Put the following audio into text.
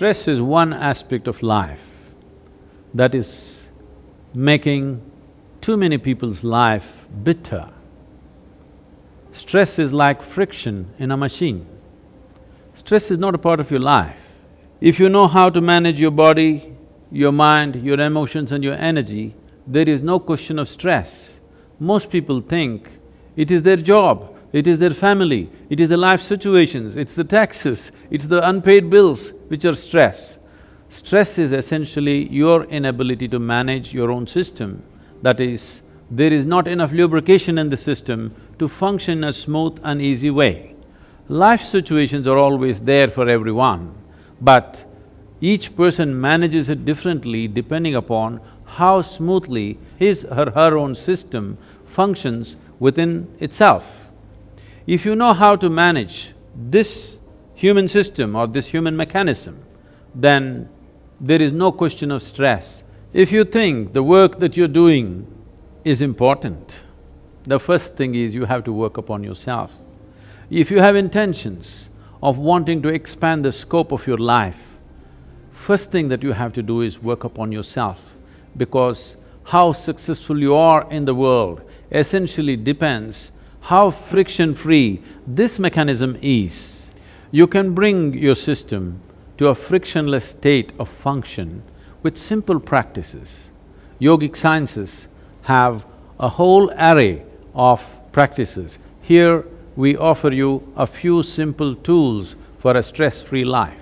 Stress is one aspect of life that is making too many people's life bitter. Stress is like friction in a machine. Stress is not a part of your life. If you know how to manage your body, your mind, your emotions and your energy, there is no question of stress. Most people think it is their job, it is their family, it is the life situations, it's the taxes, it's the unpaid bills which are stress. Stress is essentially your inability to manage your own system. That is, there is not enough lubrication in the system to function in a smooth and easy way. Life situations are always there for everyone, but each person manages it differently depending upon how smoothly his or her own system functions within itself. If you know how to manage this human system or this human mechanism, then there is no question of stress. If you think the work that you're doing is important, the first thing is you have to work upon yourself. If you have intentions of wanting to expand the scope of your life, first thing that you have to do is work upon yourself, because how successful you are in the world essentially depends how friction-free this mechanism is. You can bring your system to a frictionless state of function with simple practices. Yogic sciences have a whole array of practices. Here, we offer you a few simple tools for a stress-free life.